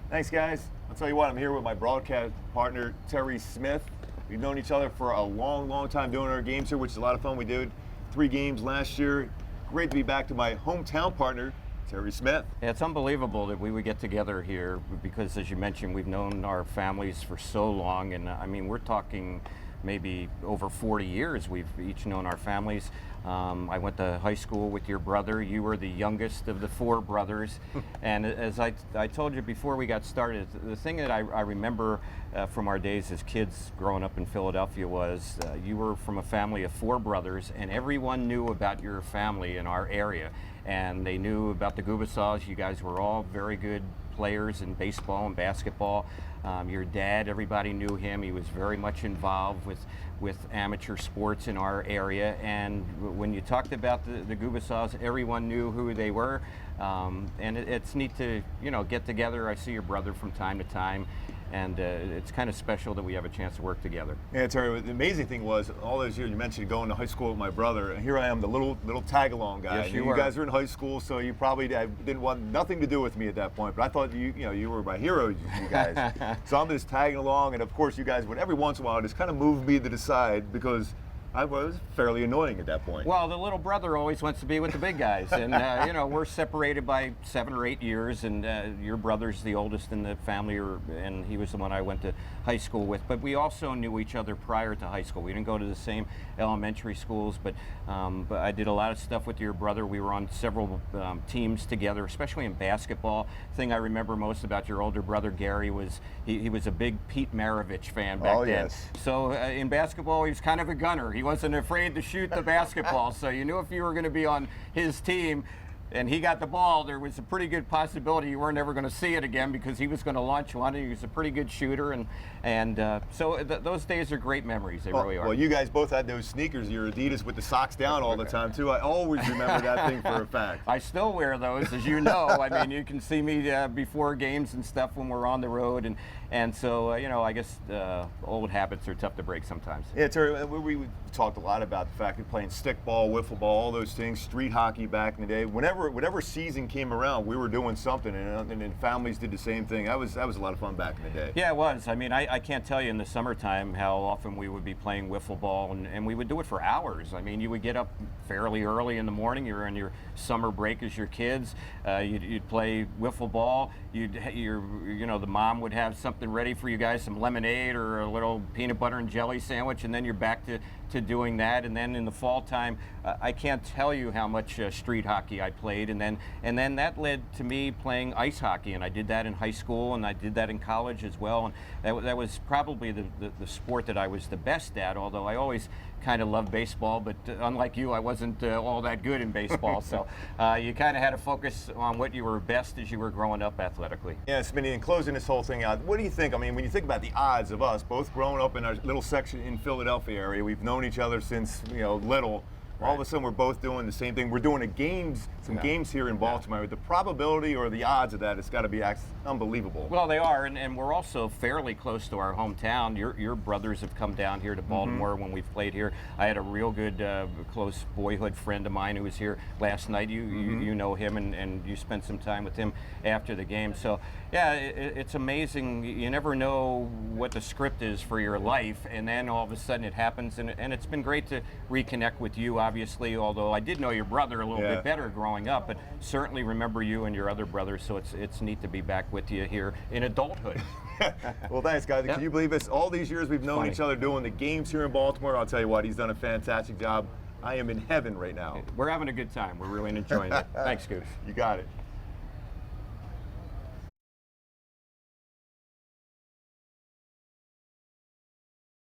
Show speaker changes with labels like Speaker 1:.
Speaker 1: Thanks, guys. I'll tell you what, I'm here with my broadcast partner, Terry Smith. We've known each other for a long, long time doing our games here, which is a lot of fun. We did 3 games last year. Great to be back to my hometown partner, Terry Smith.
Speaker 2: Yeah, it's unbelievable that we would get together here because, as you mentioned, we've known our families for so long, and I mean, we're talking maybe over 40 years we've each known our families. I went to high school with your brother. You were the youngest of the 4 brothers. And as I told you before we got started, the thing that I remember from our days as kids growing up in Philadelphia was you were from a family of 4 brothers, and everyone knew about your family in our area. And they knew about the Gubiczas. You guys were all very good players in baseball and basketball. Your dad, everybody knew him. He was very much involved with amateur sports in our area. And when you talked about the Gubiczas, everyone knew who they were. And it's neat to, get together. I see your brother from time to time. And it's kind of special that we have a chance to work together.
Speaker 1: Yeah, Terry, the amazing thing was, all those years you mentioned going to high school with my brother, and here I am, the little tag-along guy.
Speaker 2: Yes,
Speaker 1: you guys were in high school, so you probably didn't want nothing to do with me at that point, but I thought you were my heroes, you guys. So I'm just tagging along, and of course you guys would every once in a while just kind of move me to the side because I was fairly annoying at that point.
Speaker 2: Well, the little brother always wants to be with the big guys, and we're separated by 7 or 8 years, and your brother's the oldest in the family, and he was the one I went to high school with. But we also knew each other prior to high school. We didn't go to the same elementary schools, but I did a lot of stuff with your brother. We were on several teams together, especially in basketball. The thing I remember most about your older brother Gary was he was a big Pete Maravich fan back then.
Speaker 1: Yes.
Speaker 2: So in basketball, he was kind of a gunner. He wasn't afraid to shoot the basketball, so you knew if you were going to be on his team and he got the ball, there was a pretty good possibility you weren't ever going to see it again because he was going to launch one. He was a pretty good shooter, and so those days are great memories. They really are.
Speaker 1: Well, you guys both had those sneakers, your Adidas with the socks down all the time too. I always remember that thing for a fact.
Speaker 2: I still wear those, as you know. I mean, you can see me before games and stuff when we're on the road, and so I guess old habits are tough to break sometimes.
Speaker 1: Yeah, Terry, we talked a lot about the fact of playing stickball, wiffle ball, all those things, street hockey back in the day. Whatever season came around, we were doing something, and families did the same thing. That was a lot of fun back in the day.
Speaker 2: Yeah, it was. I mean, I can't tell you in the summertime how often we would be playing wiffle ball, and we would do it for hours. I mean, you would get up fairly early in the morning. You're on your summer break as your kids. You'd play wiffle ball. The mom would have something ready for you guys, some lemonade or a little peanut butter and jelly sandwich, and then you're back to doing that. And then in the fall time, I can't tell you how much street hockey I played, and then that led to me playing ice hockey, and I did that in high school, and I did that in college as well, and that was probably the sport that I was the best at, although I always kind of loved baseball, but unlike you, I wasn't all that good in baseball, so you kind of had to focus on what you were best as you were growing up athletically.
Speaker 1: Yeah, Smitty, in closing this whole thing out, what do you think? I mean, when you think about the odds of us both growing up in our little section in Philadelphia area, we've known each other since little. All of a sudden, we're both doing the same thing. We're doing some games here in Baltimore. The probability or the odds of that, it's got to be unbelievable.
Speaker 2: Well, they are, and we're also fairly close to our hometown. Your brothers have come down here to Baltimore when we've played here. I had a real good, close boyhood friend of mine who was here last night. You know him, and you spent some time with him after the game. So, yeah, it's amazing. You never know what the script is for your life, and then all of a sudden it happens, and it's been great to reconnect with you, obviously, although I did know your brother a little bit better growing up, but certainly remember you and your other brothers, so it's neat to be back with you here in adulthood.
Speaker 1: Well, thanks, guys. Can you believe this? All these years we've known each other doing the games here in Baltimore. I'll tell you what, he's done a fantastic job. I am in heaven right now.
Speaker 2: We're having a good time. We're really enjoying it. Thanks, Goose.
Speaker 1: You got it.